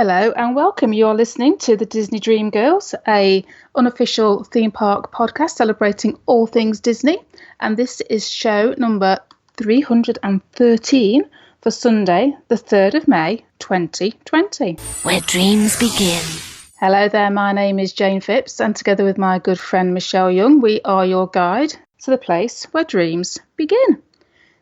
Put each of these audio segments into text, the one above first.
Hello and welcome. You're listening to the Disney Dream Girls, a unofficial theme park podcast celebrating all things Disney. And this is show number 313 for Sunday, the 3rd of May, 2020. Where dreams begin. Hello there, my name is Jayne Phipps, and together with my good friend Michelle Young, we are your guide to the place where dreams begin.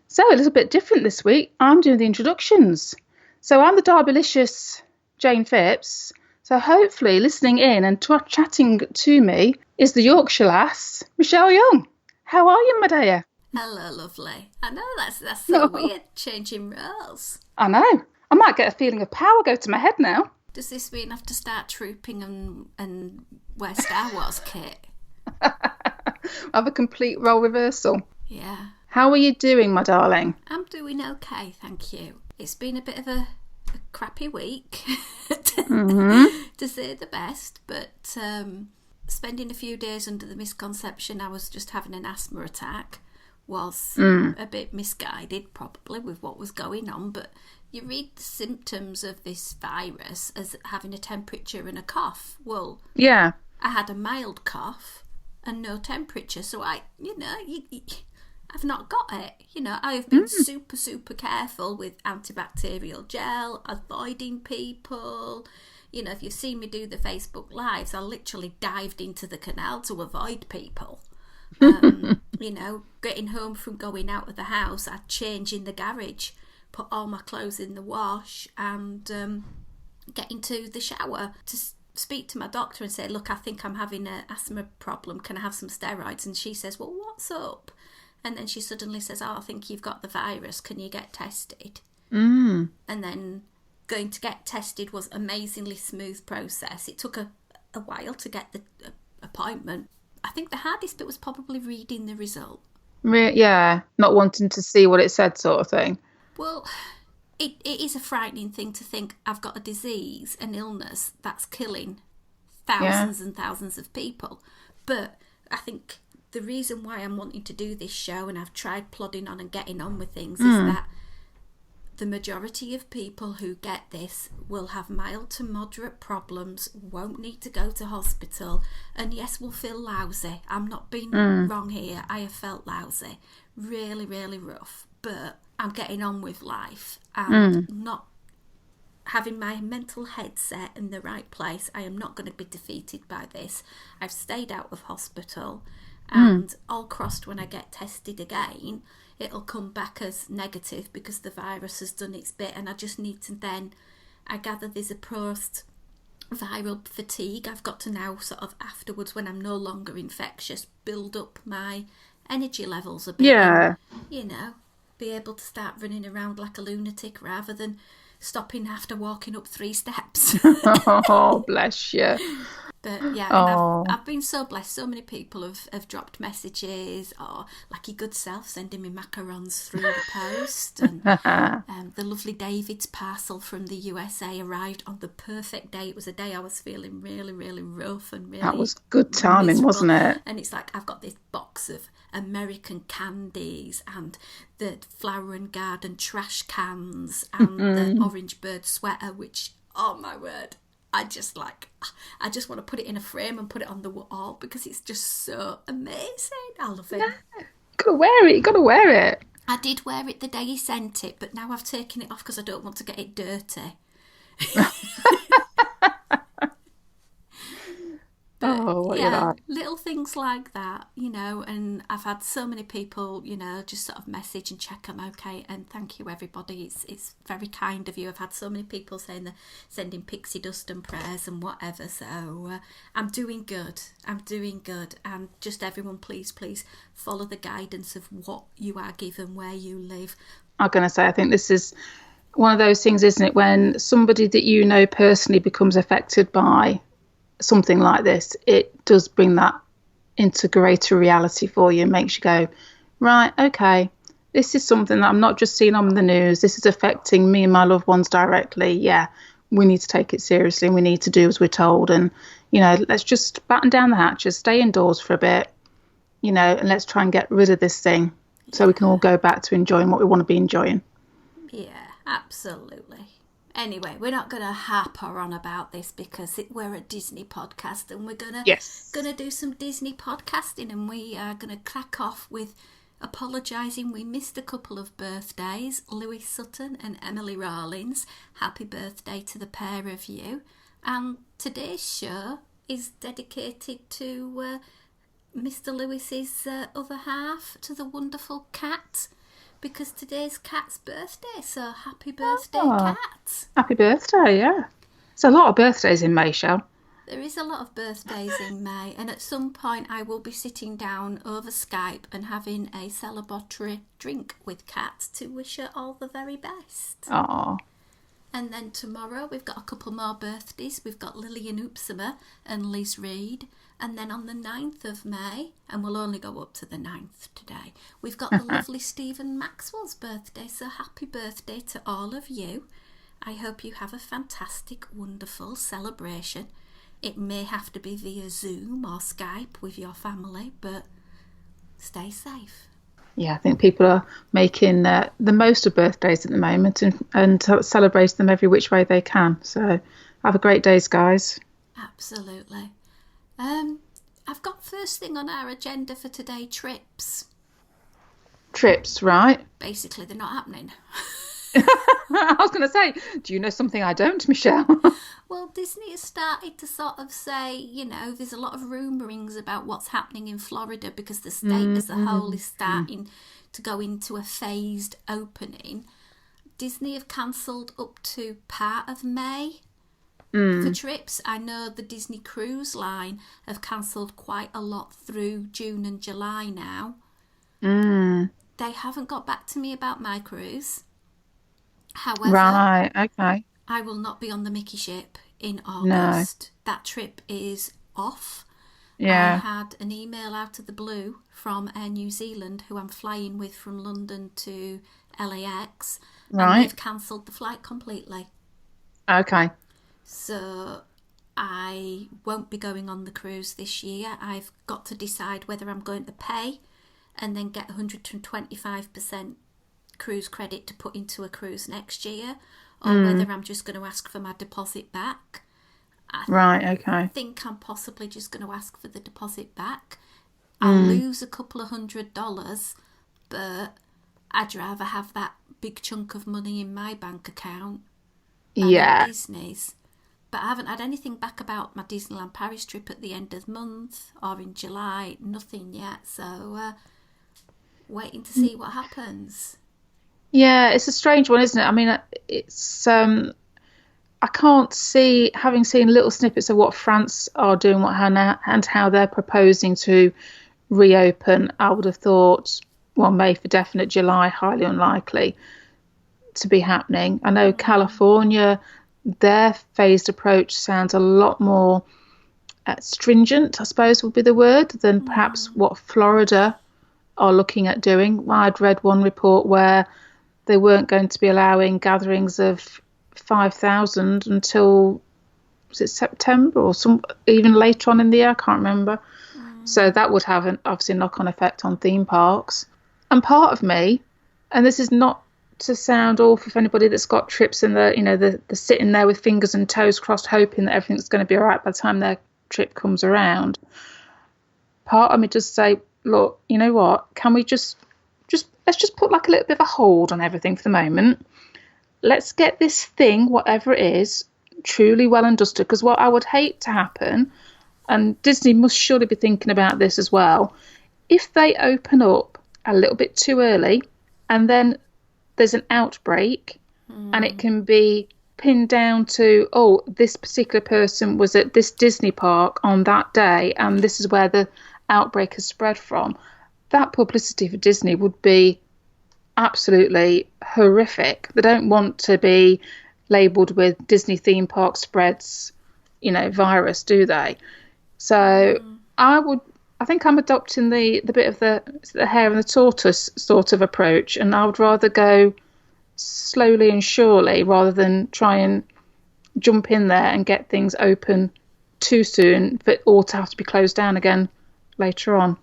So a little bit different this week. I'm doing the introductions. So I'm the Derby-licious Jayne Phipps. So hopefully listening in and chatting to me is the Yorkshire lass, Michelle Young. How are you, my dear? Hello, lovely. I know that's so weird, changing roles. I know. I might get a feeling of power go to my head now. Does this mean I have to start trooping and wear Star Wars kit? Have a complete role reversal. Yeah. How are you doing, my darling? I'm doing okay, thank you. It's been a bit of a crappy week, to say the best, but spending a few days under the misconception I was just having an asthma attack was a bit misguided, probably, with what was going on. But you read the symptoms of this virus as having a temperature and a cough. Well, yeah, I had a mild cough and no temperature, so I've not got it. I have been super careful with antibacterial gel, avoiding people. If you've seen me do the Facebook Lives, I literally dived into the canal to avoid people. Getting home from going out of the house, I'd change in the garage, put all my clothes in the wash, and get into the shower to speak to my doctor and say, look, I think I'm having an asthma problem. Can I have some steroids? And she says, well, what's up? And then she suddenly says, I think you've got the virus. Can you get tested? And then going to get tested was an amazingly smooth process. It took a while to get the appointment. I think the hardest bit was probably reading the result. Yeah, not wanting to see what it said, sort of thing. Well, it is a frightening thing to think I've got a disease, an illness that's killing thousands and thousands of people. But I think the reason why I'm wanting to do this show, and I've tried plodding on and getting on with things, is that the majority of people who get this will have mild to moderate problems, won't need to go to hospital, and yes, will feel lousy. I'm not being wrong here. I have felt lousy. Really, really rough. But I'm getting on with life and not having my mental head set in the right place. I am not going to be defeated by this. I've stayed out of hospital, and all crossed when I get tested again, it'll come back as negative because the virus has done its bit, and I just need to then, I gather there's a post-viral fatigue. I've got to now sort of afterwards, when I'm no longer infectious, build up my energy levels a bit. Yeah. And, be able to start running around like a lunatic rather than stopping after walking up 3 steps. Oh, bless you. But yeah, I've been so blessed. So many people have dropped messages, or like your good self sending me macarons through the post. And the lovely David's parcel from the USA arrived on the perfect day. It was a day I was feeling really, really rough and really. That was good timing, miserable, wasn't it? And it's like I've got this box of American candies and the Flower and Garden trash cans and the Orange Bird sweater, which, oh my word, I just want to put it in a frame and put it on the wall because it's just so amazing. I love it. Yeah. You gotta wear it. I did wear it the day he sent it, but now I've taken it off because I don't want to get it dirty. But, little things like that, and I've had so many people, just sort of message and check I'm okay, and thank you everybody, it's very kind of you. I've had so many people saying they're sending pixie dust and prayers and whatever, so I'm doing good, and just everyone please follow the guidance of what you are given where you live. I'm going to say, I think this is one of those things, isn't it, when somebody that you know personally becomes affected by something like this, it does bring that into greater reality for you and makes you go, right, okay, this is something that I'm not just seeing on the news, this is affecting me and my loved ones directly. Yeah, we need to take it seriously and we need to do as we're told, and let's just batten down the hatches, stay indoors for a bit, and let's try and get rid of this thing so we can all go back to enjoying what we want to be enjoying. Yeah, absolutely. Anyway, we're not going to harper on about this because we're a Disney podcast, and we're gonna do some Disney podcasting, and we are going to crack off with apologising. We missed a couple of birthdays, Louis Sutton and Emily Rawlins. Happy birthday to the pair of you. And today's show is dedicated to Mr. Lewis's other half, to the wonderful Cat, because today's Cat's birthday. So happy birthday, Cat. Happy birthday, yeah. There's a lot of birthdays in May, Shell. There is a lot of birthdays in May, and at some point I will be sitting down over Skype and having a celebratory drink with Cat to wish her all the very best. Aww. And then tomorrow we've got a couple more birthdays. We've got Lillian Oopsama and Liz Reed. And then on the 9th of May, and we'll only go up to the 9th today, we've got the lovely Stephen Maxwell's birthday. So happy birthday to all of you. I hope you have a fantastic, wonderful celebration. It may have to be via Zoom or Skype with your family, but stay safe. Yeah, I think people are making the most of birthdays at the moment and celebrating them every which way they can. So have a great day, guys. Absolutely. I've got first thing on our agenda for today, trips. Trips, right? Basically, they're not happening. I was going to say, do you know something I don't, Michelle? Well, Disney has started to sort of say, there's a lot of rumourings about what's happening in Florida because the state as a whole is starting to go into a phased opening. Disney have cancelled up to part of May for trips. I know the Disney Cruise Line have cancelled quite a lot through June and July now. They haven't got back to me about my cruise. However, right, okay. I will not be on the Mickey ship in August. No. That trip is off. Yeah. I had an email out of the blue from Air New Zealand, who I'm flying with from London to LAX. Right. And they've cancelled the flight completely. Okay. So I won't be going on the cruise this year. I've got to decide whether I'm going to pay and then get 125% cruise credit to put into a cruise next year, or whether I'm just going to ask for my deposit back. I think I'm possibly just going to ask for the deposit back. I'll lose a couple of $100, but I'd rather have that big chunk of money in my bank account than in Disney's. But I haven't had anything back about my Disneyland Paris trip at the end of the month or in July. Nothing yet. So waiting to see what happens. Yeah, it's a strange one, isn't it? I mean, it's I can't see, having seen little snippets of what France are doing, and how they're proposing to reopen. I would have thought, well, May for definite, July highly unlikely to be happening. I know California, their phased approach sounds a lot more stringent, I suppose would be the word, than perhaps what Florida are looking at doing. I'd read one report where they weren't going to be allowing gatherings of 5,000 until, was it September or even later on in the year? I can't remember. So that would have an obviously knock-on effect on theme parks. And part of me, and this is not to sound awful for anybody that's got trips and they're sitting there with fingers and toes crossed, hoping that everything's going to be all right by the time their trip comes around. Part of me just say, look, you know what? Can we just let's just put like a little bit of a hold on everything for the moment. Let's get this thing, whatever it is, truly well and dusted. Because what I would hate to happen, and Disney must surely be thinking about this as well, if they open up a little bit too early and then there's an outbreak and it can be pinned down to, oh, this particular person was at this Disney park on that day and this is where the outbreak has spread from, that publicity for Disney would be absolutely horrific. They don't want to be labelled with Disney theme park spreads, virus, do they? So I think I'm adopting the bit of the hare and the tortoise sort of approach, and I would rather go slowly and surely rather than try and jump in there and get things open too soon for it all to have to be closed down again later on.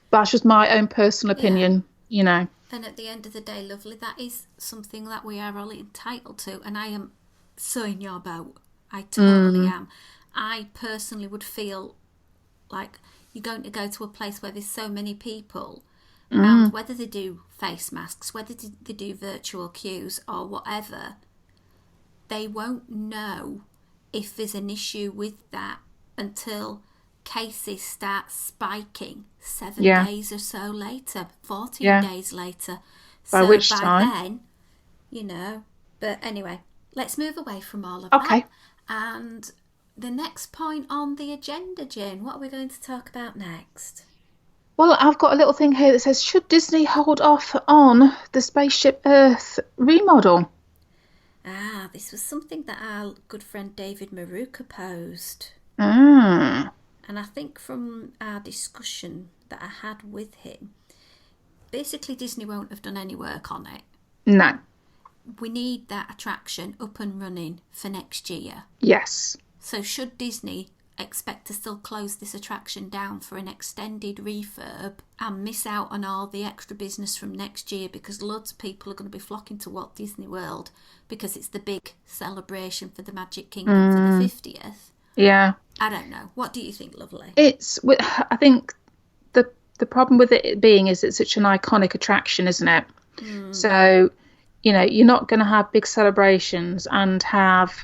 But that's just my own personal opinion, And at the end of the day, lovely, that is something that we are all entitled to, and I am so in your boat. I totally am. I personally would feel like you're going to go to a place where there's so many people, and whether they do face masks, whether they do virtual queues or whatever, they won't know if there's an issue with that until cases start spiking 7 days or so later, 14 days later. By which time? Then, you know. But anyway, let's move away from all of that. And the next point on the agenda, Jane, what are we going to talk about next? Well, I've got a little thing here that says, should Disney hold off on the Spaceship Earth remodel? This was something that our good friend David Maruka posed. And I think from our discussion that I had with him, basically Disney won't have done any work on it. No. We need that attraction up and running for next year. Yes. So should Disney expect to still close this attraction down for an extended refurb and miss out on all the extra business from next year, because loads of people are going to be flocking to Walt Disney World because it's the big celebration for the Magic Kingdom for the 50th? Yeah. I don't know. What do you think, lovely? I think the problem with it being is it's such an iconic attraction, isn't it? So, you know, you're not going to have big celebrations and have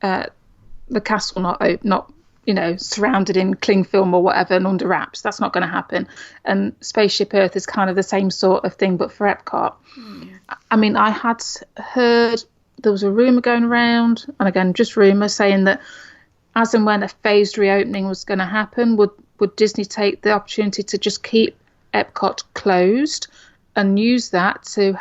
the castle not surrounded in cling film or whatever and under wraps. That's not going to happen. And Spaceship Earth is kind of the same sort of thing, but for Epcot. I mean, I had heard there was a rumour going around, and again, just rumour, saying that as and when a phased reopening was going to happen, would Disney take the opportunity to just keep Epcot closed and use that to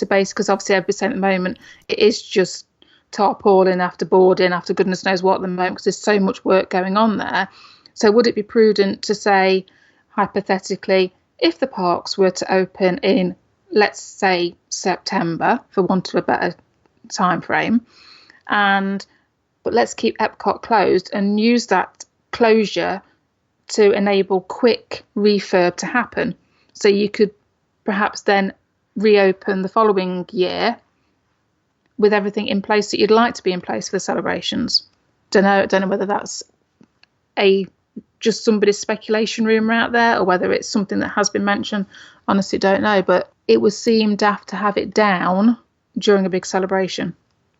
base, because obviously everybody's saying at the moment it is just tarpaulin after boarding after goodness knows what at the moment, because there's so much work going on there. So would it be prudent to say, hypothetically, if the parks were to open in, let's say, September, for want of a better time frame, but let's keep Epcot closed and use that closure to enable quick refurb to happen, so you could perhaps then reopen the following year with everything in place that you'd like to be in place for the celebrations. Don't know whether that's just somebody's speculation rumour out there or whether it's something that has been mentioned. Honestly, don't know. But it would seem daft to have it down during a big celebration,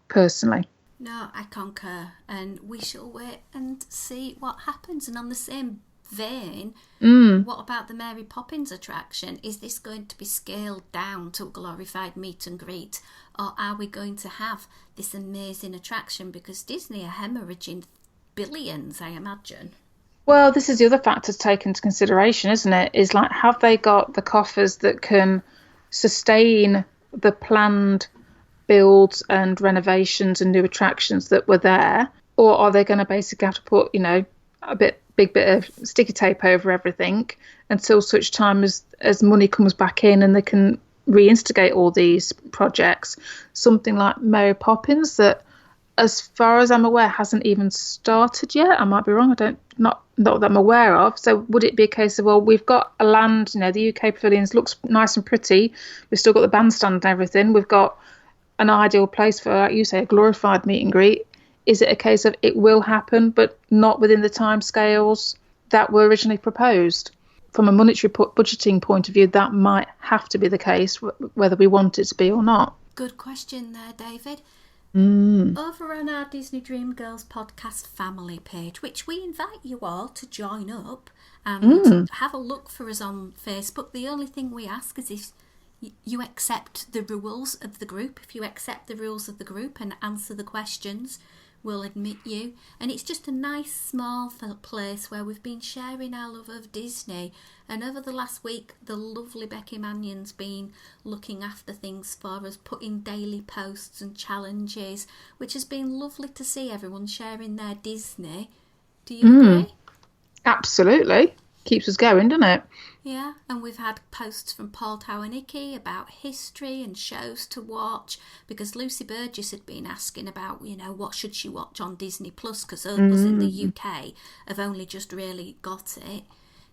personally. No, I concur. And we shall wait and see what happens. And on the same vein, what about the Mary Poppins attraction? Is this going to be scaled down to a glorified meet and greet, or are we going to have this amazing attraction? Because Disney are hemorrhaging billions, I imagine. Well, this is the other factor to take into consideration, isn't it? Is like, have they got the coffers that can sustain the planned builds and renovations and new attractions that were there, or are they going to basically have to put, a big bit of sticky tape over everything until such time as money comes back in and they can reinstigate all these projects? Something like Mary Poppins, that, as far as I'm aware, hasn't even started yet. I might be wrong. Not that I'm aware of. So would it be a case of, well, we've got a land, the UK pavilions looks nice and pretty. We've still got the bandstand and everything. We've got an ideal place for, like you say, a glorified meet and greet. Is it a case of it will happen, but not within the timescales that were originally proposed? From a monetary budgeting point of view, that might have to be the case, whether we want it to be or not. Good question there, David. Over on our Disney Dream Girls podcast family page, which we invite you all to join up and have a look for us on Facebook. The only thing we ask is if you accept the rules of the group. If you accept the rules of the group and answer the questions, we'll admit you. And it's just a nice small place where we've been sharing our love of Disney. And over the last week, the lovely Becky Mannion's been looking after things for us, putting daily posts and challenges, which has been lovely to see everyone sharing their Disney. Do you agree? Absolutely. Keeps us going, doesn't it? Yeah, and we've had posts from Paul Towanicki about history and shows to watch, because Lucy Burgess had been asking about, what should she watch on Disney Plus, because us in the UK have only just really got it.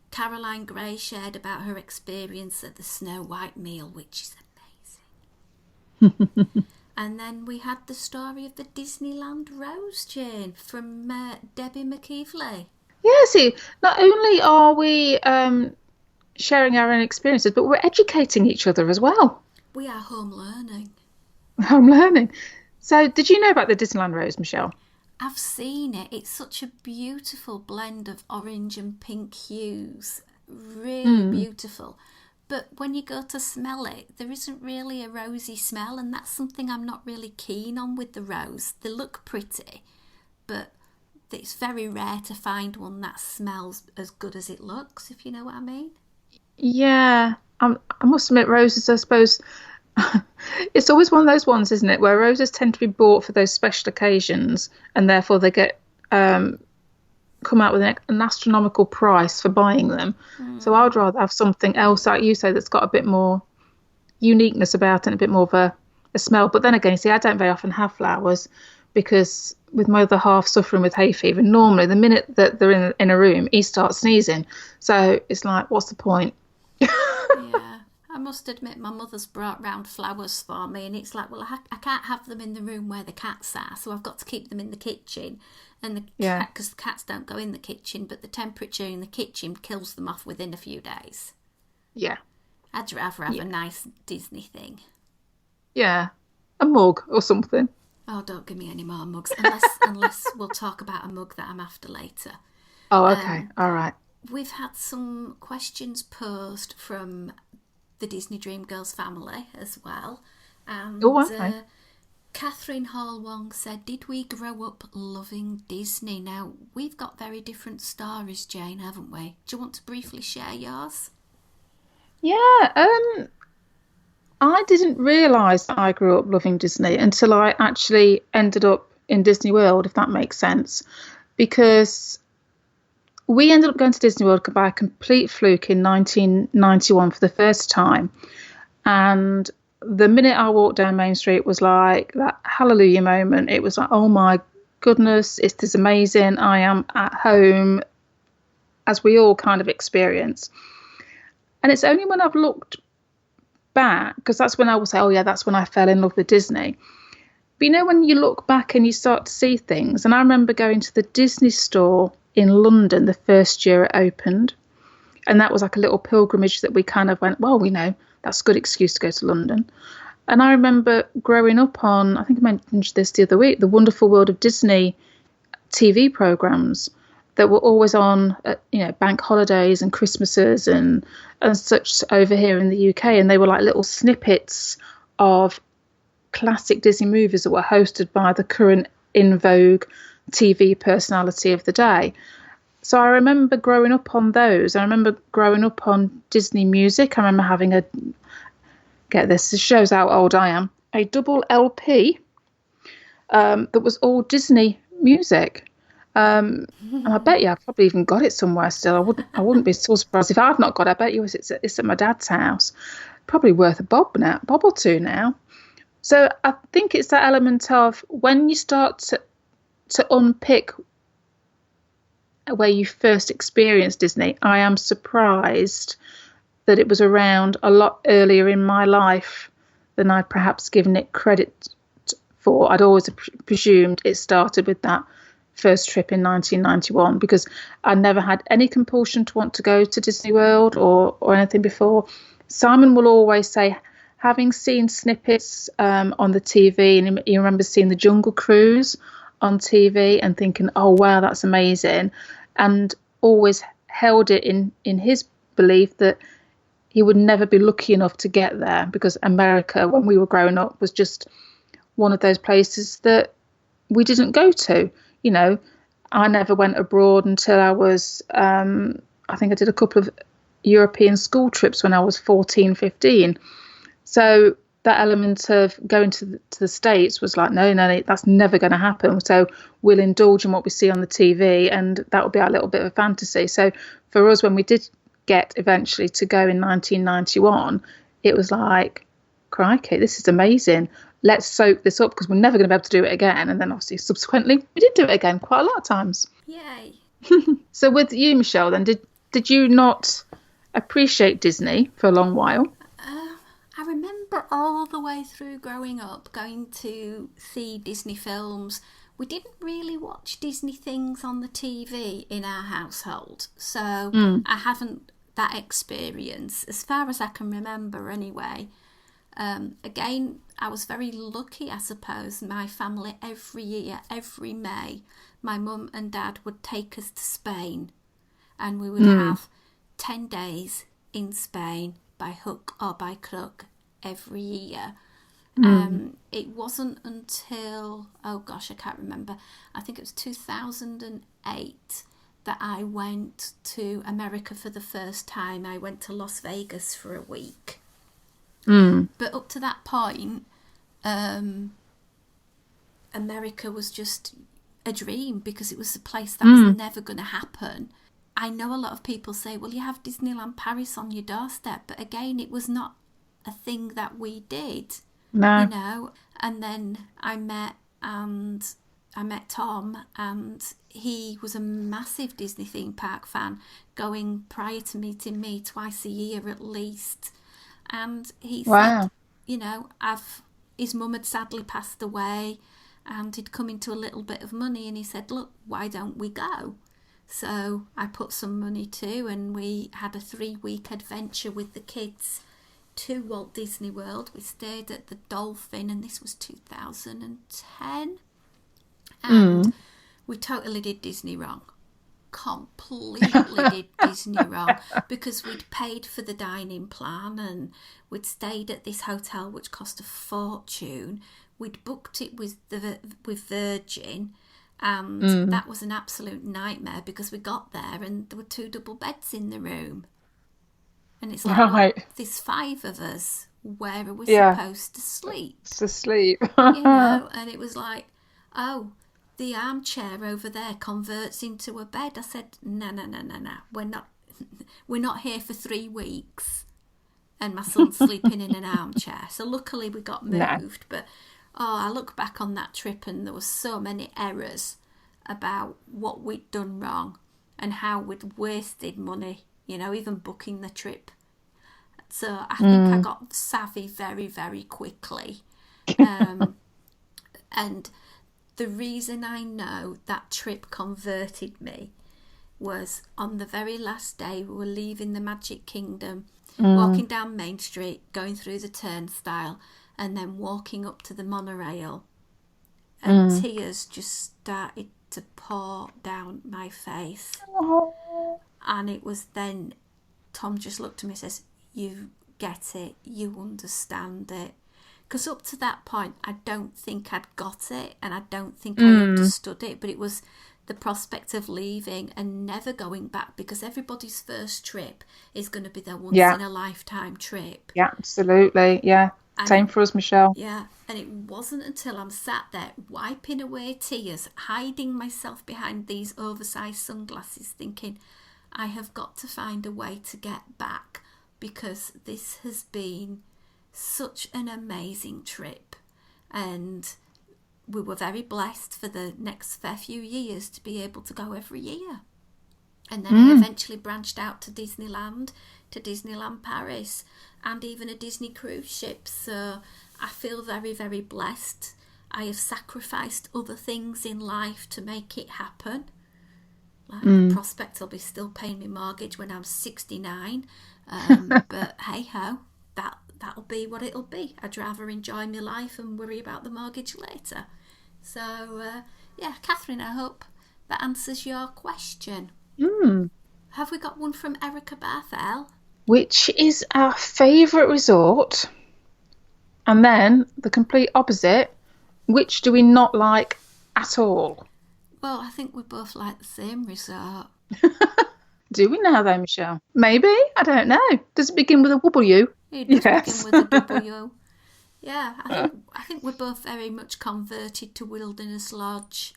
Caroline Gray shared about her experience at the Snow White meal, which is amazing. And then we had the story of the Disneyland Rose, Jane, from Debbie McKeevely. Yeah, see, not only are we sharing our own experiences, but we're educating each other as well. We are home learning. Home learning. So, did you know about the Disneyland Rose, Michelle? I've seen it. It's such a beautiful blend of orange and pink hues. Really beautiful. But when you go to smell it, there isn't really a rosy smell, and that's something I'm not really keen on with the rose. They look pretty, but it's very rare to find one that smells as good as it looks, if you know what I mean. Yeah, I must admit, roses, I suppose, it's always one of those ones, isn't it, where roses tend to be bought for those special occasions, and therefore they get come out with an astronomical price for buying them. So I'd rather have something else, like you say, that's got a bit more uniqueness about it and a bit more of a smell. But then again, you see, I don't very often have flowers because with my other half suffering with hay fever, normally the minute that they're in a room, he starts sneezing. So it's like, what's the point? Yeah, I must admit my mother's brought round flowers for me, and it's like, well, I can't have them in the room where the cats are, so I've got to keep them in the kitchen. And because the cats don't go in the kitchen, but the temperature in the kitchen kills them off within a few days. Yeah. I'd rather have a nice Disney thing. Yeah, a mug or something. Oh, don't give me any more mugs, unless we'll talk about a mug that I'm after later. Oh, okay. All right. We've had some questions posed from the Disney Dream Girls family as well. And Catherine Hall Wong said, did we grow up loving Disney? Now, we've got very different stories, Jane, haven't we? Do you want to briefly share yours? Yeah, I didn't realise that I grew up loving Disney until I actually ended up in Disney World, if that makes sense. Because we ended up going to Disney World by a complete fluke in 1991 for the first time. And the minute I walked down Main Street was like that hallelujah moment. It was like, oh my goodness, this is amazing. I am at home, as we all kind of experience. And it's only when I've looked back, because that's when I will say, oh yeah, that's when I fell in love with Disney. But you know, when you look back and you start to see things, and I remember going to the Disney store in London the first year it opened, and that was like a little pilgrimage that we kind of went, well, that's a good excuse to go to London. And I remember growing up on, I think I mentioned this the other week, the Wonderful World of Disney TV programs that were always on at, bank holidays and Christmases and such over here in the UK. And they were like little snippets of classic Disney movies that were hosted by the current in vogue TV personality of the day. So I remember growing up on those. I remember growing up on Disney music. I remember having this shows how old I am, a double LP that was all Disney music. And I bet you I've probably even got it somewhere still. I wouldn't be so surprised if I've not got it. I bet you it's at my dad's house. Probably worth a bob or two now. So I think it's that element of when you start to unpick where you first experienced Disney, I am surprised that it was around a lot earlier in my life than I'd perhaps given it credit for. I'd always presumed it started with that first trip in 1991 because I never had any compulsion to want to go to Disney World or anything before. Simon will always say, having seen snippets on the TV, and he remembers seeing the Jungle Cruise on TV and thinking, oh wow, that's amazing, and always held it in his belief that he would never be lucky enough to get there because America, when we were growing up, was just one of those places that we didn't go to. I never went abroad until I was I think I did a couple of European school trips when I was 14, 15. So that element of going to the States was like, no, that's never going to happen. So we'll indulge in what we see on the TV, and that will be our little bit of fantasy. So for us, when we did get eventually to go in 1991, it was like, crikey, this is amazing. Let's soak this up because we're never going to be able to do it again. And then obviously subsequently we did do it again quite a lot of times. Yay. So with you, Michelle, then did you not appreciate Disney for a long while? I remember remember all the way through growing up going to see Disney films. We didn't really watch Disney things on the TV in our household, so I haven't that experience as far as I can remember anyway. Again, I was very lucky, I suppose. My family every year, every May, my mum and dad would take us to Spain, and we would have 10 days in Spain by hook or by crook every year. It wasn't until, oh gosh, I can't remember, I think it was 2008 that I went to America for the first time. I went to Las Vegas for a week. But up to that point, America was just a dream because it was a place that was never going to happen. I know a lot of people say, well, you have Disneyland Paris on your doorstep, but again, it was not a thing that we did. No. You know, and then I met Tom, and he was a massive Disney theme park fan, going prior to meeting me twice a year at least. And he said, you know, his mum had sadly passed away, and he'd come into a little bit of money, and he said, look, why don't we go? So I put some money too, and we had a 3-week adventure with the kids to Walt Disney World. We stayed at the Dolphin, and this was 2010. And we totally did Disney wrong. Completely did Disney wrong, because we'd paid for the dining plan, and we'd stayed at this hotel which cost a fortune. We'd booked it with Virgin, and that was an absolute nightmare because we got there and there were 2 double beds in the room. And it's like, well, there's 5 of us. Where are we supposed to sleep? To sleep. You know, and it was like, oh, the armchair over there converts into a bed. I said, no. We're not here for 3 weeks. And my son's sleeping in an armchair. So luckily we got moved. But, I look back on that trip and there were so many errors about what we'd done wrong and how we'd wasted money. You know, even booking the trip. So I think I got savvy very, very quickly. And the reason I know that trip converted me was on the very last day we were leaving the Magic Kingdom, walking down Main Street, going through the turnstile, and then walking up to the monorail. And tears just started to pour down my face. And it was then Tom just looked at me and says, you get it, you understand it. Because up to that point, I don't think I'd got it, and I don't think I understood it, but it was the prospect of leaving and never going back, because everybody's first trip is going to be their once-in-a-lifetime trip. Yeah, absolutely, yeah. And same for us, Michelle. Yeah, and it wasn't until I'm sat there wiping away tears, hiding myself behind these oversized sunglasses, thinking, I have got to find a way to get back, because this has been such an amazing trip, and we were very blessed for the next fair few years to be able to go every year. And then I eventually branched out to Disneyland Paris, and even a Disney cruise ship. So I feel very, very blessed. I have sacrificed other things in life to make it happen. Like the prospect I'll be still paying my mortgage when I'm 69. But hey ho, that'll be what it'll be. I'd rather enjoy my life and worry about the mortgage later. So Catherine, I hope that answers your question. Have we got one from Erica Barthel? Which is our favourite resort? And then the complete opposite, which do we not like at all? Well, I think we both like the same resort. Do we now though, Michelle? Maybe? I don't know. Does it begin with a W? It does begin with a W. Yeah, I think we're both very much converted to Wilderness Lodge.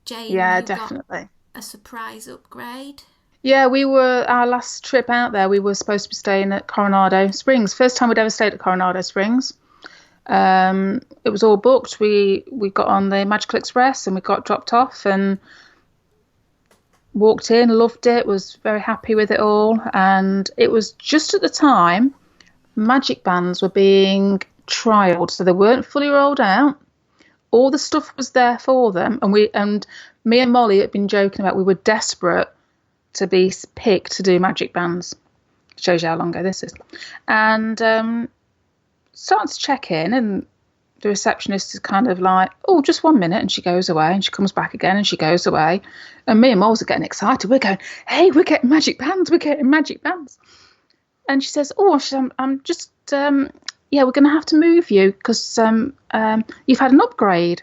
Jayne, yeah, definitely. Got a surprise upgrade. Yeah, our last trip out there, we were supposed to be staying at Coronado Springs. First time we'd ever stayed at Coronado Springs. It was all booked. We got on the Magical Express and we got dropped off and walked in, loved it, was very happy with it all. And it was just at the time magic bands were being trialled, so they weren't fully rolled out. All the stuff was there for them, and me and Molly had been joking about we were desperate to be picked to do magic bands. Shows you how long ago this is. And starting to check in, and the receptionist is kind of like, oh, just 1 minute, and she goes away, and she comes back again, and she goes away. And me and Moles are getting excited. We're going, hey, we're getting magic bands, we're getting magic bands. And she says, oh, I'm just, we're going to have to move you because you've had an upgrade.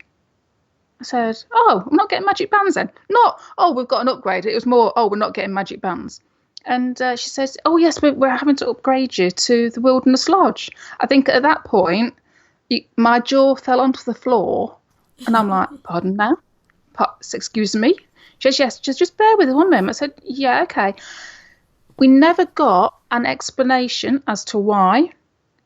I said, oh, I'm not getting magic bands then. Not, oh, we've got an upgrade. It was more, oh, we're not getting magic bands. And she says, oh, yes, we're having to upgrade you to the Wilderness Lodge. I think at that point, my jaw fell onto the floor. And I'm like, pardon now? Excuse me? She says, yes, just bear with us 1 moment. I said, yeah, okay. We never got an explanation as to why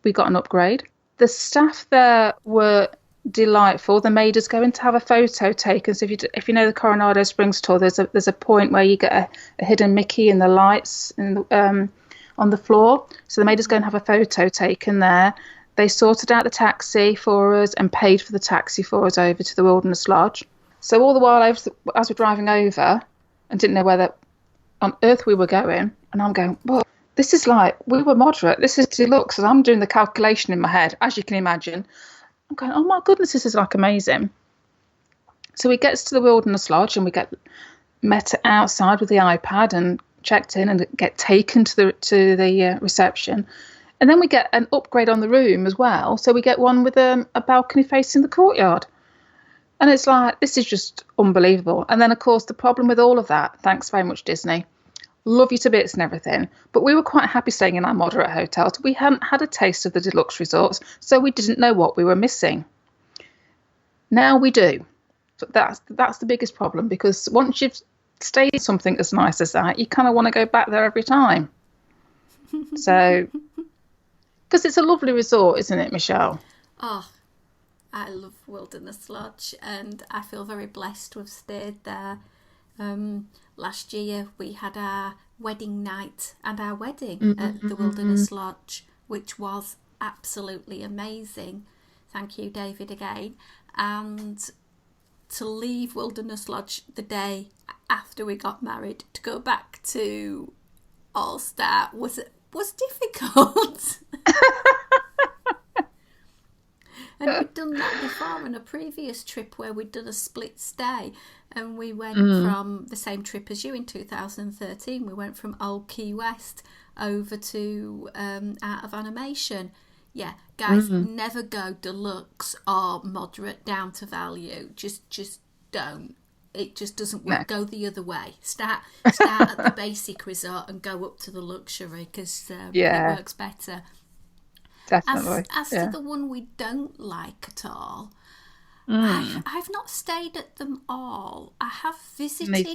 we got an upgrade. The staff there were delightful. They made us go in to have a photo taken. So if you know the Coronado Springs tour, there's a point where you get a hidden Mickey in the lights on the floor. So they made us go and have a photo taken there. They sorted out the taxi for us and paid for the taxi for us over to the Wilderness Lodge. So all the while as we're driving over and didn't know where on earth we were going, and I'm going, whoa, this is like, we were moderate, this is deluxe, and I'm doing the calculation in my head, as you can imagine. I'm going, oh my goodness, this is like amazing. So we get to the Wilderness Lodge and we get met outside with the iPad and checked in and get taken to the reception. And then we get an upgrade on the room as well. So we get one with a balcony facing the courtyard. And it's like, this is just unbelievable. And then, of course, the problem with all of that, thanks very much, Disney, love you to bits and everything, but we were quite happy staying in our moderate hotels. We hadn't had a taste of the deluxe resorts, so we didn't know what we were missing. Now we do. So that's the biggest problem, because once you've stayed in something as nice as that, you kind of want to go back there every time. So, because it's a lovely resort, isn't it, Michelle? Oh, I love Wilderness Lodge, and I feel very blessed to have stayed there. Last year we had our wedding night and our wedding at the Wilderness Lodge, which was absolutely amazing. Thank you, David, again. And to leave Wilderness Lodge the day after we got married to go back to All Star was difficult. And we'd done that before on a previous trip where we'd done a split stay, and we went from the same trip as you in 2013. We went from Old Key West over to Art of Animation. Yeah, guys, never go deluxe or moderate down to value. Just don't. It just doesn't work. No. Go the other way. Start at the basic resort and go up to the luxury, because it works better. Definitely. As to the one we don't like at all, I've not stayed at them all. I have visited.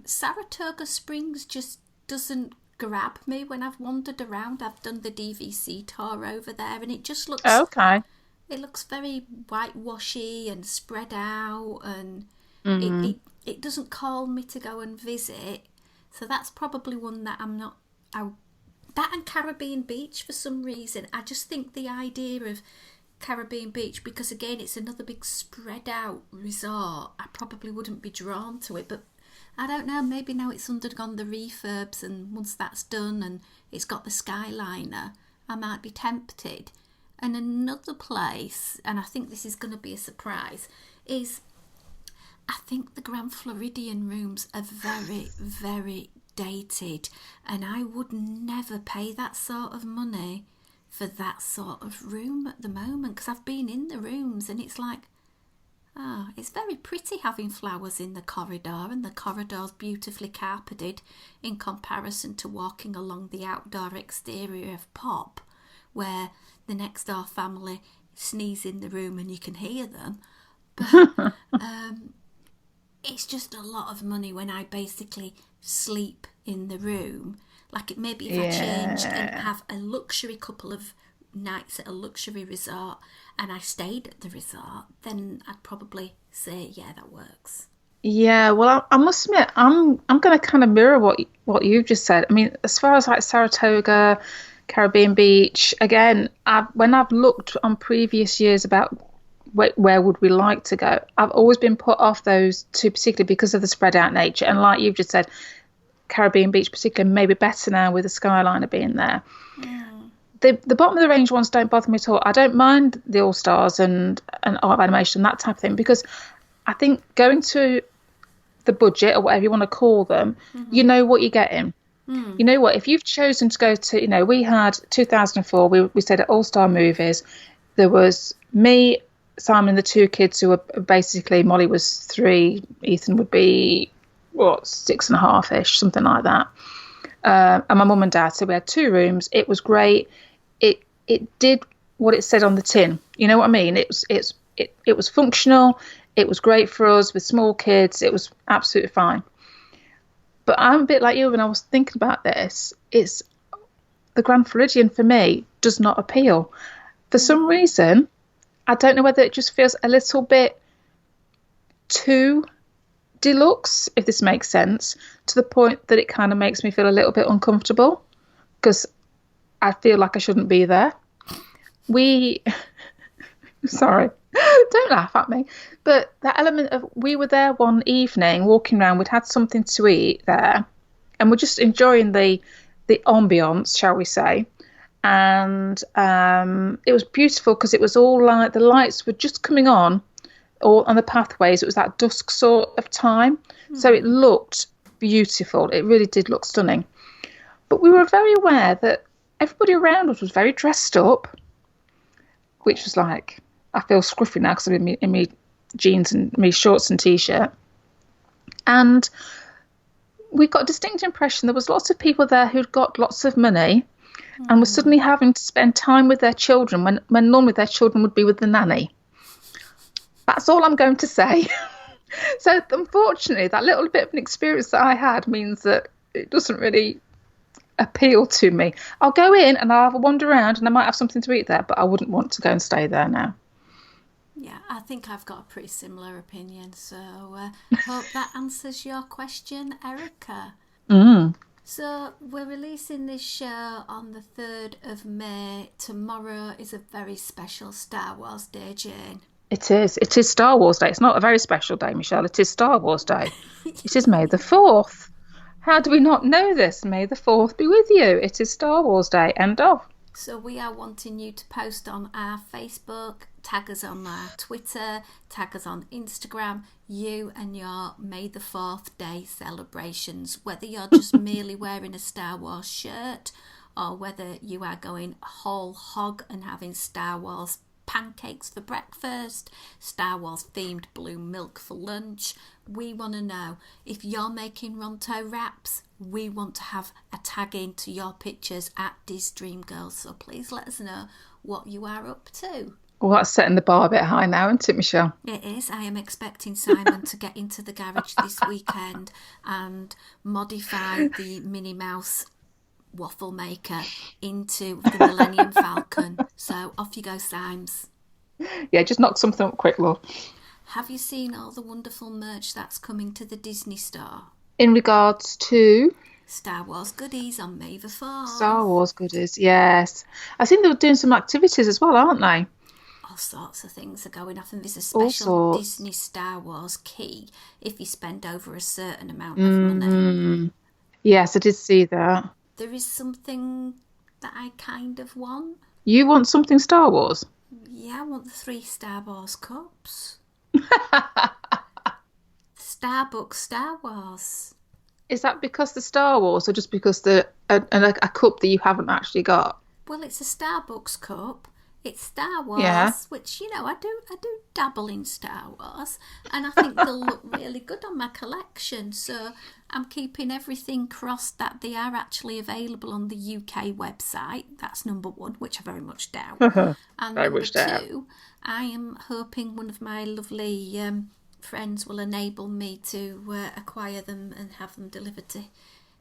Saratoga Springs just doesn't grab me when I've wandered around. I've done the DVC tour over there, and it just looks It looks very whitewashy and spread out, and it doesn't call me to go and visit. So that's probably one that I'm not. That and Caribbean Beach, for some reason. I just think the idea of Caribbean Beach, because again, it's another big spread out resort, I probably wouldn't be drawn to it. But I don't know, maybe now it's undergone the refurbs, and once that's done and it's got the Skyliner, I might be tempted. And another place, and I think this is going to be a surprise, is I think the Grand Floridian rooms are very, very dated, and I would never pay that sort of money for that sort of room at the moment, because I've been in the rooms and it's like, it's very pretty having flowers in the corridor, and the corridor's beautifully carpeted in comparison to walking along the outdoor exterior of Pop, where the next door family sneeze in the room and you can hear them. But it's just a lot of money when I basically sleep in the room. Like, maybe if I change and have a luxury couple of nights at a luxury resort and I stayed at the resort, then I'd probably say, yeah, that works. Yeah, well, I must admit, I'm going to kind of mirror what you've just said. I mean, as far as like Saratoga, Caribbean Beach. Again, when I've looked on previous years about where would we like to go, I've always been put off those two, particularly because of the spread out nature. And like you've just said, Caribbean Beach particularly maybe better now with the Skyliner being there. The bottom of the range ones don't bother me at all. I don't mind the All Stars and Art of Animation, that type of thing, because I think going to the budget or whatever you want to call them, you know what you're getting. You know what, if you've chosen to go to, we had 2004, we stayed at All Star Movies. There was me, Simon, and the two kids who were basically, Molly was 3, Ethan would be 6.5-ish, something like that, and my mum and dad. So we had 2 rooms. It was great. It did what it said on the tin. You know what I mean? It was functional. It was great for us with small kids. It was absolutely fine. But I'm a bit like you when I was thinking about this. It's the Grand Floridian for me does not appeal. For some reason, I don't know whether it just feels a little bit too deluxe, if this makes sense, to the point that it kind of makes me feel a little bit uncomfortable because I feel like I shouldn't be there. Sorry, don't laugh at me. But that element of, we were there one evening walking around, we'd had something to eat there, and we're just enjoying the ambience, shall we say. And it was beautiful because it was all like the lights were just coming on, all on the pathways. It was that dusk sort of time. So it looked beautiful. It really did look stunning. But we were very aware that everybody around us was very dressed up, which was like, I feel scruffy now because I'm in me jeans and me shorts and t-shirt. And we got a distinct impression there was lots of people there who'd got lots of money and were suddenly having to spend time with their children when normally their children would be with the nanny. That's all I'm going to say. So unfortunately, that little bit of an experience that I had means that it doesn't really appeal to me. I'll go in and I'll have a wander around and I might have something to eat there, but I wouldn't want to go and stay there now. Yeah, I think I've got a pretty similar opinion. So hope that answers your question, Erica. So we're releasing this show on the 3rd of May. Tomorrow is a very special Star Wars Day, Jayne. It is. It is Star Wars Day. It's not a very special day, Michelle. It is Star Wars Day. It is May the 4th. How do we not know this? May the 4th be with you. It is Star Wars Day. End of. So we are wanting you to post on our Facebook, tag us on our Twitter, tag us on Instagram, you and your May the 4th Day celebrations, whether you're just merely wearing a Star Wars shirt or whether you are going whole hog and having Star Wars pancakes for breakfast, Star Wars themed blue milk for lunch. We want to know if you're making Ronto wraps. We want to have a tag in to your pictures at Diz Dream Girls. So please let us know what you are up to. Well, that's setting the bar a bit high now, isn't it, Michelle? It is. I am expecting Simon to get into the garage this weekend and modify the Minnie Mouse waffle maker into the Millennium Falcon. So off you go, Symes. Yeah, just knock something up quick, love. Have you seen all the wonderful merch that's coming to the Disney store? In regards to Star Wars goodies on May the 4th. Star Wars goodies, yes. I think they were doing some activities as well, aren't they? All sorts of things are going off, and there's a special Disney Star Wars key if you spend over a certain amount of money. Yes, I did see that. There is something that I kind of want. You want something Star Wars? Yeah, I want the 3 Star Wars cups. Starbucks Star Wars. Is that because the Star Wars or just because a cup that you haven't actually got? Well, it's a Starbucks cup. It's Star Wars, which, I do dabble in Star Wars, and I think they'll look really good on my collection. So I'm keeping everything crossed that they are actually available on the UK website. That's number 1, which I very much doubt. And number 2, I am hoping one of my lovely friends will enable me to acquire them and have them delivered to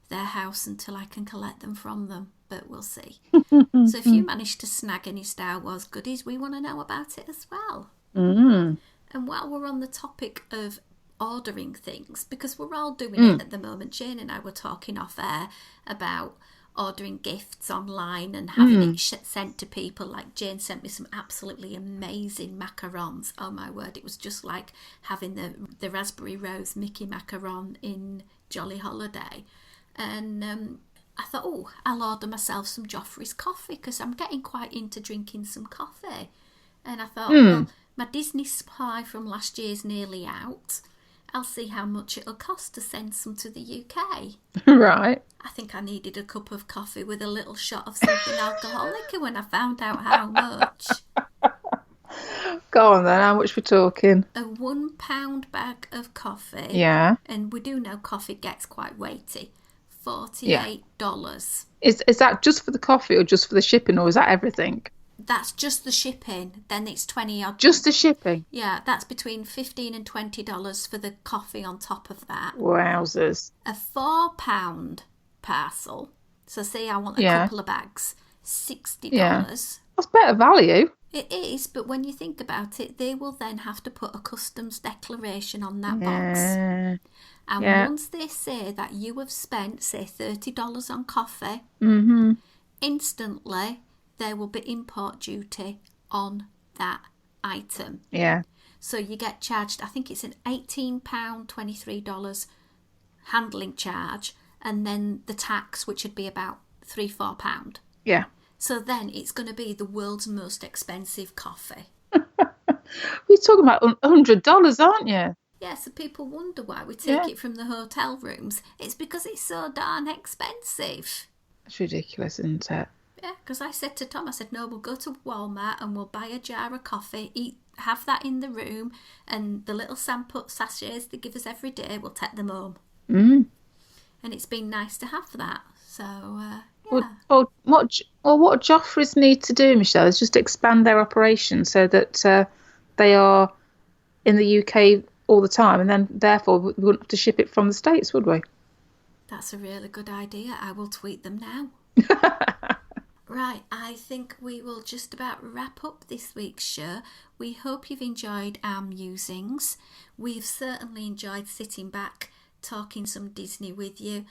their house until I can collect them from them. But we'll see. So if you manage to snag any Star Wars goodies, we want to know about it as well. And while we're on the topic of ordering things, because we're all doing it at the moment, Jayne and I were talking off air about ordering gifts online and having it sent to people. Like Jayne sent me some absolutely amazing macarons. Oh my word, it was just like having the raspberry rose Mickey macaron in Jolly Holiday. And I thought, oh, I'll order myself some Joffrey's coffee because I'm getting quite into drinking some coffee. And I thought, well, my Disney supply from last year's nearly out. I'll see how much it'll cost to send some to the UK. Right. I think I needed a cup of coffee with a little shot of something alcoholic when I found out how much. Go on then, how much we're talking? A £1 bag of coffee. Yeah. And we do know coffee gets quite weighty. $48. Yeah. Is that just for the coffee or just for the shipping, or is that everything? That's just the shipping. Then it's 20 odd. Just the shipping? Yeah, that's between $15 and $20 for the coffee on top of that. Wowzers. A £4 parcel. So say I want a couple of bags. $60. Yeah. That's better value. It is, but when you think about it, they will then have to put a customs declaration on that box. And once they say that you have spent, say, $30 on coffee, instantly there will be import duty on that item. Yeah. So you get charged, I think it's an £18, $23 handling charge, and then the tax, which would be about £3-4. Yeah. So then it's going to be the world's most expensive coffee. We're talking about $100, aren't you? Yeah, so people wonder why we take it from the hotel rooms. It's because it's so darn expensive. It's ridiculous, isn't it? Yeah, because I said to Tom, I said, no, we'll go to Walmart and we'll buy a jar of coffee, have that in the room, and the little sample sachets they give us every day, we'll take them home. And it's been nice to have that. So, yeah. What Joffrey's need to do, Michelle, is just expand their operation so that they are in the UK all the time, and then therefore we wouldn't have to ship it from the States, would we? That's a really good idea. I will tweet them now. Right, I think we will just about wrap up this week's show. We hope you've enjoyed our musings. We've certainly enjoyed sitting back, talking some Disney with you.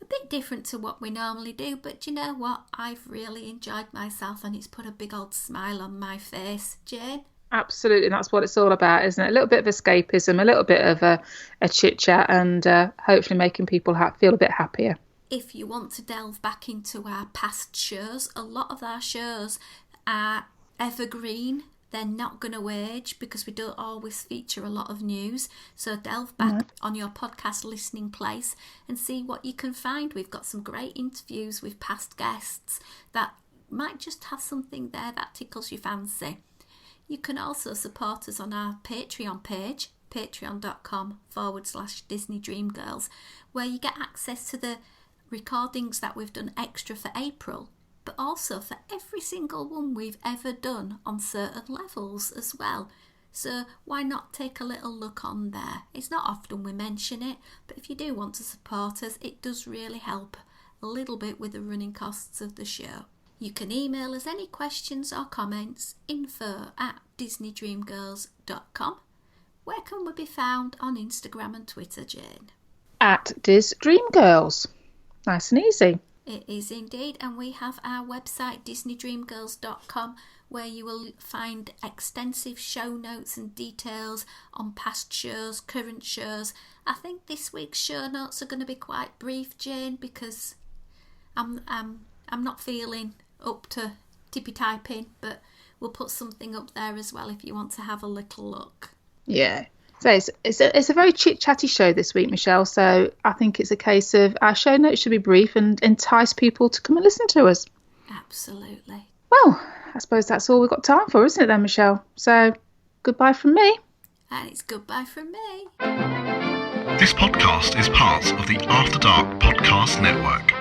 A bit different to what we normally do, but you know what? I've really enjoyed myself and it's put a big old smile on my face. Jayne? Absolutely, and that's what it's all about, isn't it? A little bit of escapism, a little bit of a chit-chat, and hopefully making people feel a bit happier. If you want to delve back into our past shows, a lot of our shows are evergreen. They're not going to age because we don't always feature a lot of news. So delve back on your podcast listening place and see what you can find. We've got some great interviews with past guests that might just have something there that tickles your fancy. You can also support us on our Patreon page, patreon.com/Disney Dream Girls, where you get access to the recordings that we've done extra for April, but also for every single one we've ever done on certain levels as well. So why not take a little look on there? It's not often we mention it, but if you do want to support us, it does really help a little bit with the running costs of the show. You can email us any questions or comments, info@disneydreamgirls.com. Where can we be found on Instagram and Twitter, Jayne? @DisDreamGirls. Nice and easy. It is indeed, and we have our website disneydreamgirls.com, where you will find extensive show notes and details on past shows, current shows. I think this week's show notes are going to be quite brief, Jayne, because I'm not feeling up to tippy typing, but we'll put something up there as well if you want to have a little look. Yeah. So it's a very chit-chatty show this week, Michelle, so I think it's a case of our show notes should be brief and entice people to come and listen to us. Absolutely. Well, I suppose that's all we've got time for, isn't it then, Michelle? So, goodbye from me. And it's goodbye from me. This podcast is part of the After Dark Podcast Network.